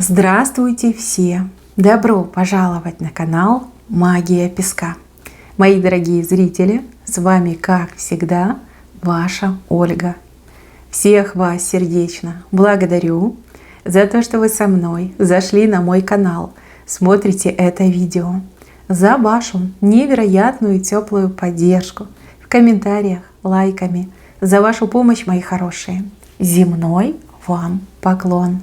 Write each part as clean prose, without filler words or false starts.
Здравствуйте все! Добро пожаловать на канал Магия Песка. Мои дорогие зрители, с вами, как всегда, ваша Ольга. Всех вас сердечно благодарю за то, что вы со мной зашли на мой канал, смотрите это видео, за вашу невероятную теплую поддержку в комментариях, лайками, за вашу помощь, мои хорошие. Земной вам поклон!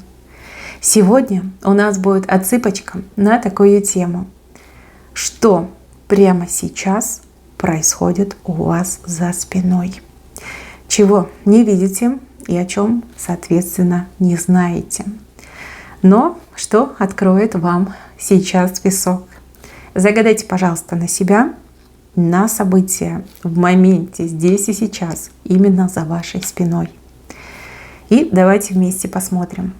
Сегодня у нас будет отсыпочка на такую тему. Что прямо сейчас происходит у вас за спиной? Чего не видите и о чем, соответственно, не знаете. Но что откроет вам сейчас песок? Загадайте, пожалуйста, на себя, на события в моменте, здесь и сейчас, именно за вашей спиной. И давайте вместе посмотрим.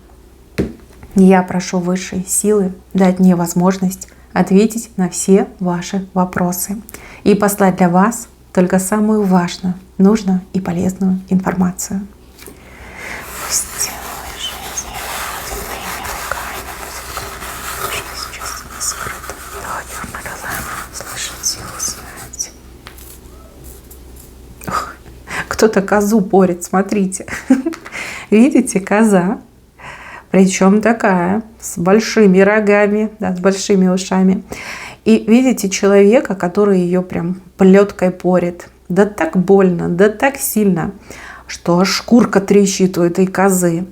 Я прошу высшей силы дать мне возможность ответить на все ваши вопросы и послать для вас только самую важную, нужную и полезную информацию. Кто-то козу порит, смотрите. Видите, коза. Причем такая, с большими рогами, да, с большими ушами. И видите человека, который ее прям плеткой порит. Да так больно, да так сильно, что аж шкурка трещит у этой козы.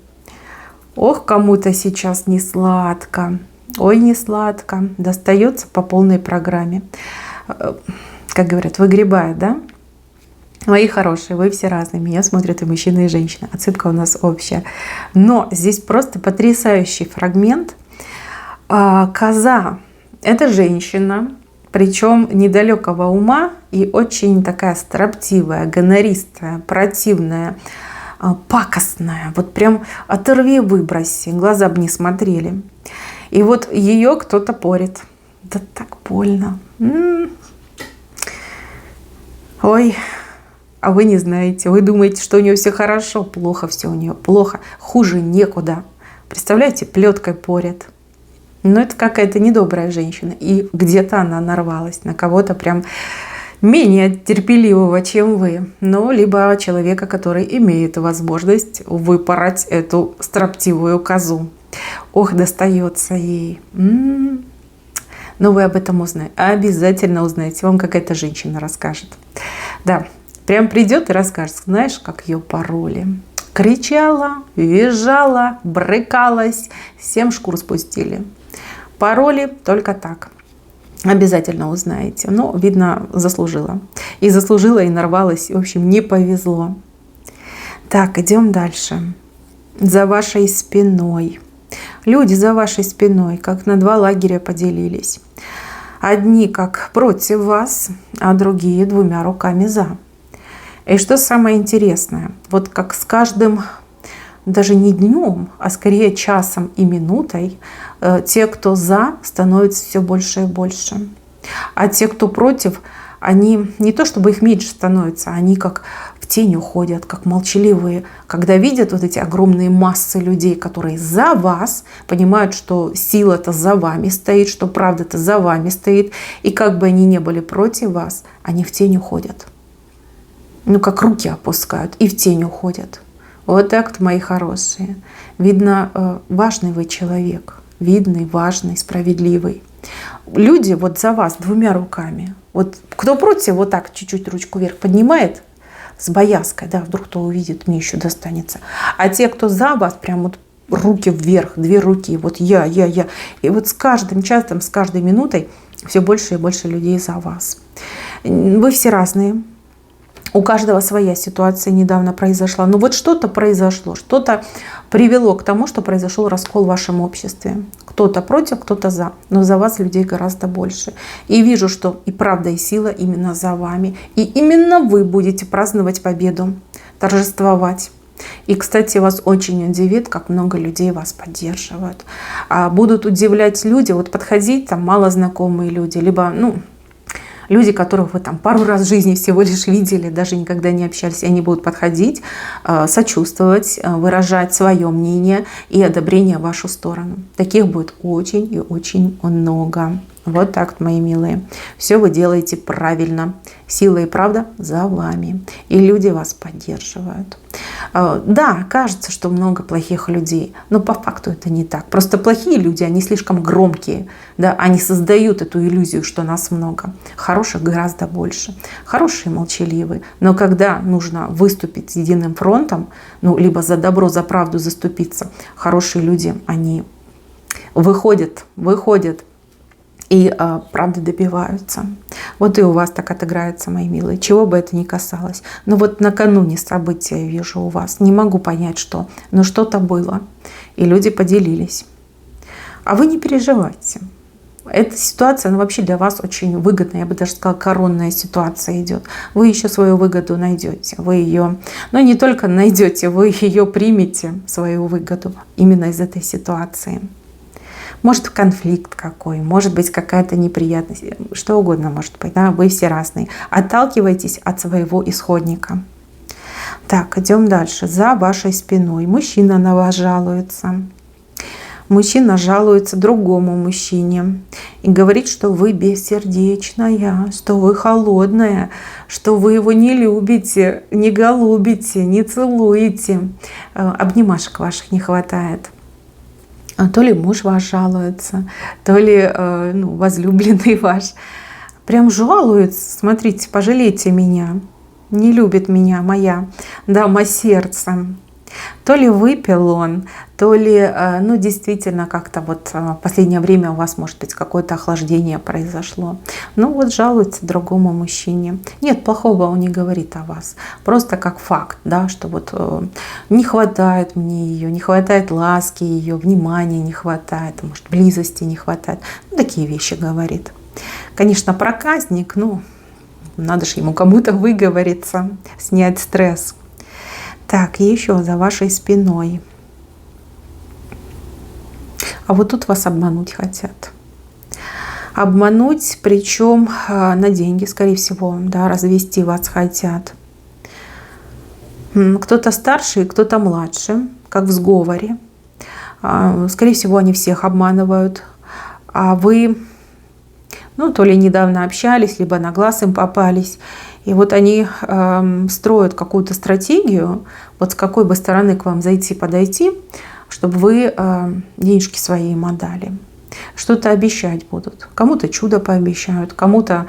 Ох, кому-то сейчас не сладко. Ой, не сладко. Достается по полной программе. Как говорят, выгребает, да? Мои хорошие, вы все разные. Меня смотрят и мужчины, и женщины. Отсыпка у нас общая. Но здесь просто потрясающий фрагмент. Коза – это женщина, причем недалекого ума и очень такая строптивая, гонористая, противная, пакостная. Вот прям оторви, выброси, глаза бы не смотрели. И вот ее кто-то порит. Да так больно. Ой. А вы не знаете, вы думаете, что у нее все хорошо, плохо все у нее, плохо, хуже некуда. Представляете, плеткой порят. Но это какая-то недобрая женщина. И где-то она нарвалась на кого-то прям менее терпеливого, чем вы. Ну, либо человека, который имеет возможность выпороть эту строптивую козу. Ох, достается ей. Но вы об этом узнаете. Обязательно узнаете. Вам какая-то женщина расскажет. Да. Прям придет и расскажет, знаешь, как ее пороли. Кричала, визжала, брыкалась, 7 шкур спустили. Пороли только так. Обязательно узнаете. Но, видно, заслужила. И заслужила, и нарвалась. В общем, не повезло. Так, идем дальше. За вашей спиной. Люди за вашей спиной, как на 2 лагеря поделились. Одни как против вас, а другие 2 руками за. И что самое интересное, вот как с каждым, даже не днем, а скорее часом и минутой, те, кто за, становятся все больше и больше. А те, кто против, они не то чтобы их меньше становятся, они как в тень уходят, как молчаливые. Когда видят вот эти огромные массы людей, которые за вас, понимают, что сила-то за вами стоит, что правда-то за вами стоит, и как бы они ни были против вас, они в тень уходят. Ну, как руки опускают и в тень уходят. Вот так-то, мои хорошие. Видно, важный вы человек. Видный, важный, справедливый. Люди вот за вас 2 руками. Вот кто против, вот так чуть-чуть ручку вверх поднимает с боязкой, да, вдруг кто увидит, мне еще достанется. А те, кто за вас, прям вот руки вверх, 2 руки, вот я. И вот с каждым часом, с каждой минутой все больше и больше людей за вас. Вы все разные. У каждого своя ситуация недавно произошла. Но вот что-то произошло, что-то привело к тому, что произошел раскол в вашем обществе. Кто-то против, кто-то за. Но за вас людей гораздо больше. И вижу, что и правда, и сила именно за вами. И именно вы будете праздновать победу, торжествовать. И, кстати, вас очень удивит, как много людей вас поддерживают. Будут удивлять люди, вот подходить, там малознакомые люди, либо, Люди, которых вы там пару раз в жизни всего лишь видели, даже никогда не общались, они будут подходить, сочувствовать, выражать свое мнение и одобрение в вашу сторону. Таких будет очень и очень много. Вот так, мои милые. Все вы делаете правильно. Сила и правда за вами. И люди вас поддерживают. Да, кажется, что много плохих людей, но по факту это не так. Просто плохие люди, они слишком громкие. Да? Они создают эту иллюзию, что нас много. Хороших гораздо больше. Хорошие молчаливые. Но когда нужно выступить единым фронтом, ну, либо за добро, за правду заступиться, хорошие люди, они выходят и правда добиваются. Вот и у вас так отыграется, мои милые, чего бы это ни касалось. Но вот накануне события я вижу у вас, не могу понять, что, но что-то было, и люди поделились. А вы не переживайте. Эта ситуация, она вообще для вас очень выгодная, я бы даже сказала, коронная ситуация идет. Вы еще свою выгоду найдете, вы ее, ну не только найдете, вы ее примете, свою выгоду именно из этой ситуации. Может конфликт какой, может быть какая-то неприятность, что угодно может быть, да? Вы все разные. Отталкивайтесь от своего исходника. Так, идем дальше. За вашей спиной мужчина на вас жалуется. Мужчина жалуется другому мужчине и говорит, что вы бессердечная, что вы холодная, что вы его не любите, не голубите, не целуете. Обнимашек ваших не хватает. То ли муж ваш жалуется, то ли возлюбленный ваш. Прям жалуется, смотрите, пожалейте меня, не любит меня моя дама сердца. То ли выпил он, то ли, действительно, как-то вот в последнее время у вас, может быть, какое-то охлаждение произошло. Ну вот жалуется другому мужчине. Нет, плохого он не говорит о вас. Просто как факт, да, что вот не хватает мне ее, не хватает ласки ее, внимания не хватает, может, близости не хватает. Ну, такие вещи говорит. Конечно, проказник, надо же ему кому-то выговориться, снять стресс. Так, и еще за вашей спиной. А вот тут вас обмануть хотят. Обмануть, причем на деньги, скорее всего, да, развести вас хотят. Кто-то старше, кто-то младше, как в сговоре. Скорее всего, они всех обманывают. А вы, то ли недавно общались, либо на глаз им попались. И вот они строят какую-то стратегию, вот с какой бы стороны к вам подойти, чтобы вы денежки свои им отдали. Что-то обещать будут. Кому-то чудо пообещают, кому-то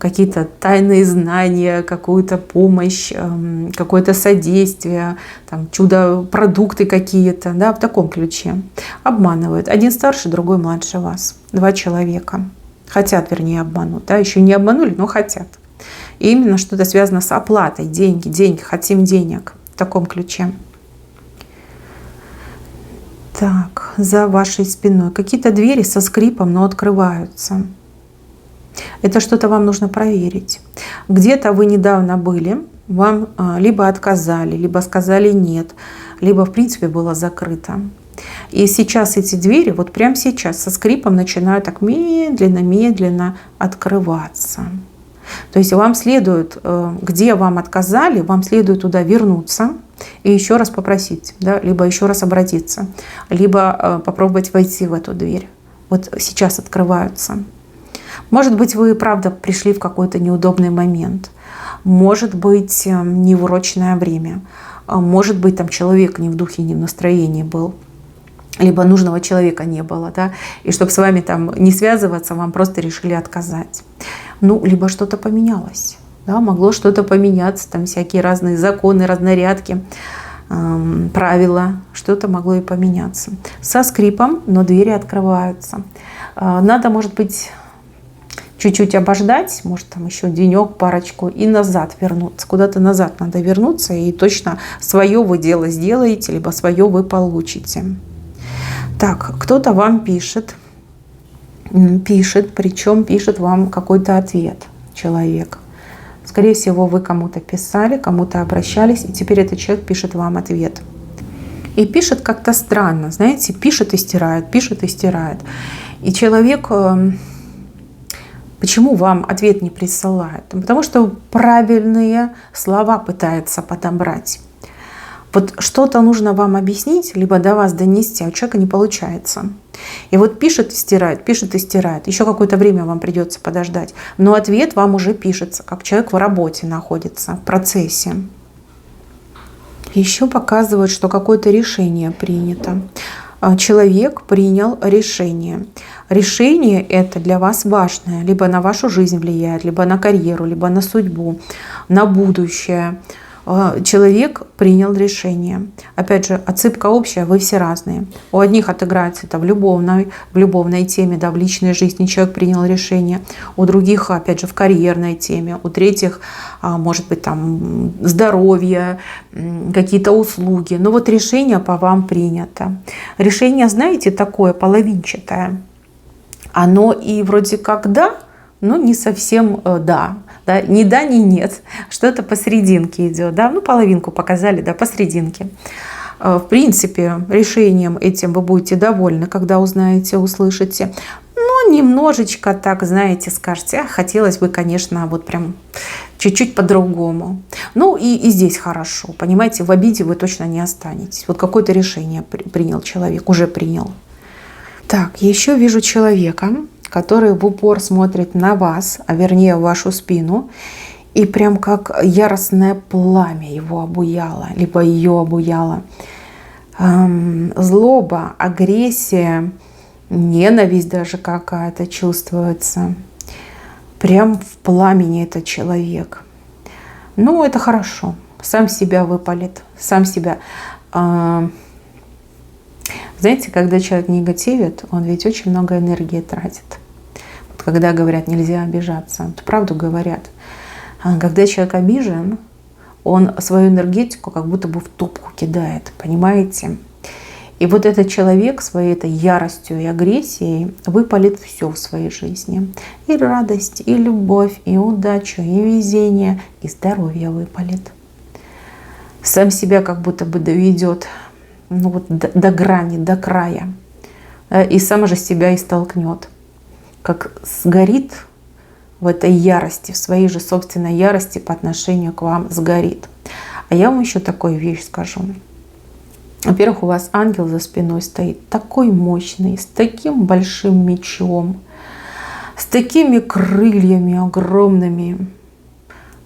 какие-то тайные знания, какую-то помощь, какое-то содействие, там, чудо-продукты какие-то, да, в таком ключе. Обманывают. Один старше, другой младше вас. 2 человека. Хотят, вернее, обмануть. Да? Еще не обманули, но хотят. И именно что-то связано с оплатой. Деньги, хотим денег. В таком ключе. Так, за вашей спиной. Какие-то двери со скрипом, но открываются. Это что-то вам нужно проверить. Где-то вы недавно были, вам либо отказали, либо сказали нет, либо в принципе было закрыто. И сейчас эти двери, вот прямо сейчас, со скрипом начинают так медленно открываться. То есть вам следует, где вам отказали, вам следует туда вернуться и еще раз попросить, да, либо еще раз обратиться, либо попробовать войти в эту дверь. Вот сейчас открываются. Может быть, вы, правда, пришли в какой-то неудобный момент. Может быть, неурочное время. Может быть, там человек не в духе, не в настроении был. Либо нужного человека не было, да, и чтобы с вами там не связываться, вам просто решили отказать. Либо что-то поменялось, да, могло что-то поменяться, там всякие разные законы, разнарядки, правила, что-то могло и поменяться. Со скрипом, но двери открываются. Надо, может быть, чуть-чуть обождать, может, там еще денек, парочку, и назад вернуться. Куда-то назад надо вернуться, и точно свое вы дело сделаете, либо свое вы получите. Так, кто-то вам пишет, причем пишет вам какой-то ответ человек. Скорее всего, вы кому-то писали, кому-то обращались, и теперь этот человек пишет вам ответ. И пишет как-то странно, знаете, пишет и стирает, пишет и стирает. И человек Почему вам ответ не присылает? Потому что правильные слова пытается подобрать. Вот что-то нужно вам объяснить, либо до вас донести, а у человека не получается. И вот пишет и стирает, пишет и стирает. Еще какое-то время вам придется подождать. Но ответ вам уже пишется, как человек в работе находится, в процессе. Еще показывают, что какое-то решение принято. Человек принял решение. Решение это для вас важное. Либо на вашу жизнь влияет, либо на карьеру, либо на судьбу, на будущее. Человек принял решение. Опять же, отсыпка общая, вы все разные. У одних отыграется это в любовной теме, да, в личной жизни человек принял решение. У других, опять же, в карьерной теме. У третьих, может быть, там здоровье, какие-то услуги. Но вот решение по вам принято. Решение, знаете, такое половинчатое. Оно и вроде как да, но не совсем да. Да, ни да, ни нет. Что-то посерединке идет. Да? Ну, половинку показали, да, посерединке. В принципе, решением этим вы будете довольны, когда узнаете, услышите. Но немножечко так, знаете, скажете, хотелось бы, конечно, вот прям чуть-чуть по-другому. Ну, и здесь хорошо. Понимаете, в обиде вы точно не останетесь. Вот какое-то решение принял человек, уже принял. Так, еще вижу человека, который в упор смотрит на вас, а вернее в вашу спину, и прям как яростное пламя его обуяло, либо ее обуяло. Злоба, агрессия, ненависть даже какая-то чувствуется. Прям в пламени этот человек. Ну, это хорошо. Сам себя выпалит, сам себя... Знаете, когда человек негативит, он ведь очень много энергии тратит. Когда говорят, нельзя обижаться, то правду говорят. Когда человек обижен, он свою энергетику как будто бы в топку кидает, понимаете? И вот этот человек своей этой яростью и агрессией выпалит все в своей жизни. И радость, и любовь, и удачу, и везение, и здоровье выпалит. Сам себя как будто бы доведет вот, до грани, до края. И сам же себя и столкнет. Как сгорит в этой ярости, в своей же собственной ярости по отношению к вам сгорит. А я вам еще такую вещь скажу. Во-первых, у вас ангел за спиной стоит, такой мощный, с таким большим мечом, с такими крыльями огромными.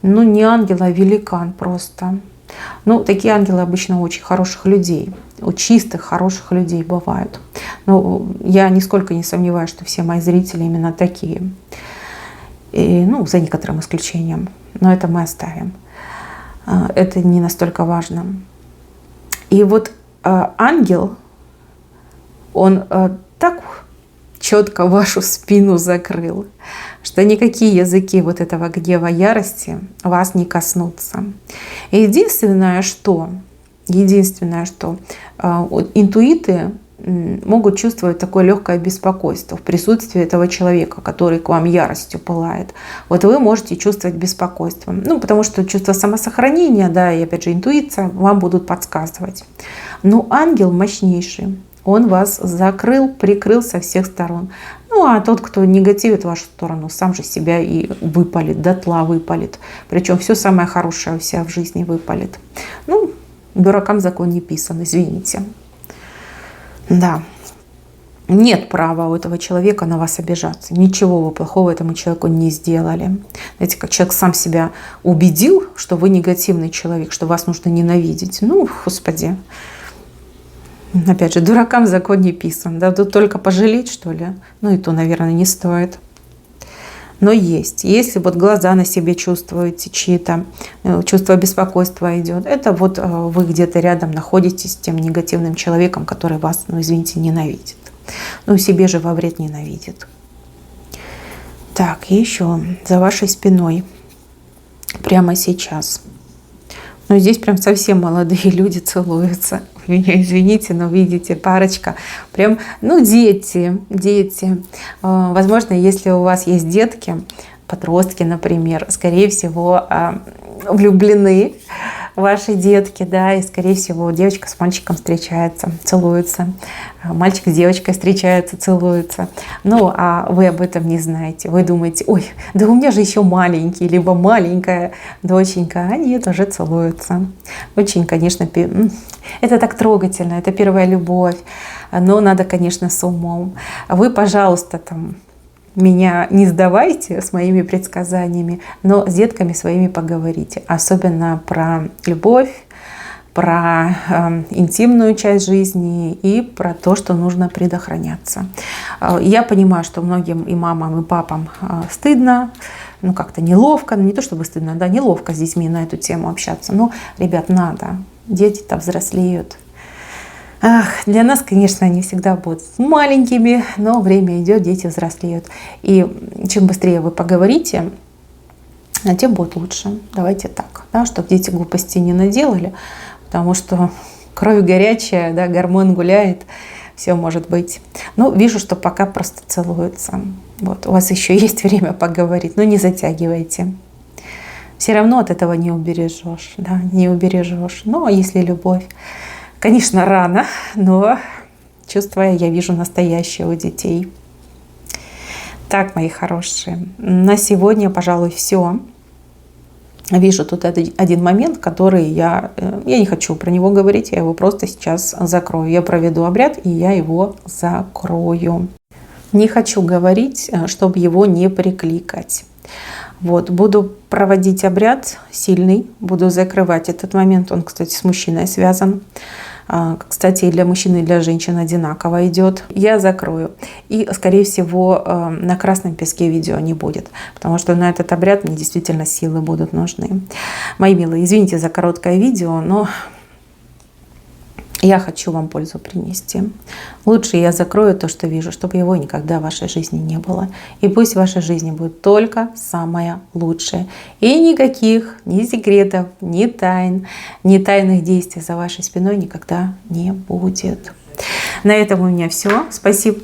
Ну, не ангел, а великан просто. Ну, такие ангелы обычно у очень хороших людей, у чистых, хороших людей бывают. Но я нисколько не сомневаюсь, что все мои зрители именно такие. И, ну, за некоторым исключением. Но это мы оставим. Это не настолько важно. И вот ангел, он так четко вашу спину закрыл, что никакие языки вот этого гнева, ярости вас не коснутся. И единственное, что интуиты могут чувствовать такое легкое беспокойство в присутствии этого человека, который к вам яростью пылает. Вот вы можете чувствовать беспокойство. Ну, потому что чувство самосохранения, да, и опять же интуиция вам будут подсказывать. Но ангел мощнейший. Он вас закрыл, прикрыл со всех сторон. Ну, а тот, кто негативит в вашу сторону, сам же себя и выпалит, дотла выпалит. Причем все самое хорошее у себя в жизни выпалит. Ну, дуракам закон не писан, извините. Да. Нет права у этого человека на вас обижаться. Ничего вы плохого этому человеку не сделали. Знаете, как человек сам себя убедил, что вы негативный человек, что вас нужно ненавидеть. Ну, господи. Опять же, дуракам закон не писан. Да, тут только пожалеть, что ли? Ну, и то, наверное, не стоит. Но есть. Если вот глаза на себе чувствуете, чьи-то чувство беспокойства идет, это вот вы где-то рядом находитесь с тем негативным человеком, который вас, ну, извините, ненавидит. Ну, себе же во вред ненавидит. Так, и еще за вашей спиной прямо сейчас. Ну, здесь прям совсем молодые люди целуются. Меня извините, но видите, парочка. Прям, ну, дети. Возможно, если у вас есть детки, подростки, например, скорее всего, влюблены ваши детки, да, и, скорее всего, девочка с мальчиком встречается, целуется, мальчик с девочкой встречается, целуется. Ну, а вы об этом не знаете. Вы думаете, ой, да у меня же еще маленький, либо маленькая доченька, а нет, уже целуются. Очень, конечно, это так трогательно, это первая любовь, но надо, конечно, с умом. Вы, пожалуйста, там, меня не сдавайте с моими предсказаниями, но с детками своими поговорите. Особенно про любовь, про интимную часть жизни и про то, что нужно предохраняться. Я понимаю, что многим и мамам, и папам стыдно, ну как-то неловко, не то чтобы стыдно, да, неловко с детьми на эту тему общаться. Но, ребят, надо. Дети-то взрослеют. Для нас, конечно, они всегда будут маленькими, но время идет, дети взрослеют. И чем быстрее вы поговорите, тем будет лучше. Давайте так, да, чтобы дети глупости не наделали, потому что кровь горячая, да, гормон гуляет, все может быть. Но вижу, что пока просто целуются. Вот, у вас еще есть время поговорить, но не затягивайте. Все равно от этого не убережешь, да, не убережешь. Ну, а если любовь? Конечно, рано, но чувства я вижу настоящие у детей. Так, мои хорошие, на сегодня, пожалуй, все. Вижу тут один момент, который я не хочу про него говорить, я его просто сейчас закрою. Я проведу обряд, и я его закрою. Не хочу говорить, чтобы его не прикликать. Вот, буду проводить обряд сильный, буду закрывать этот момент. Он, кстати, с мужчиной связан. Кстати, и для мужчин, и для женщин одинаково идет. Я закрою. И, скорее всего, на красном песке видео не будет, потому что на этот обряд мне действительно силы будут нужны. Мои милые, извините за короткое видео, но я хочу вам пользу принести. Лучше я закрою то, что вижу, чтобы его никогда в вашей жизни не было. И пусть в вашей жизни будет только самое лучшее. И никаких ни секретов, ни тайн, ни тайных действий за вашей спиной никогда не будет. На этом у меня все. Спасибо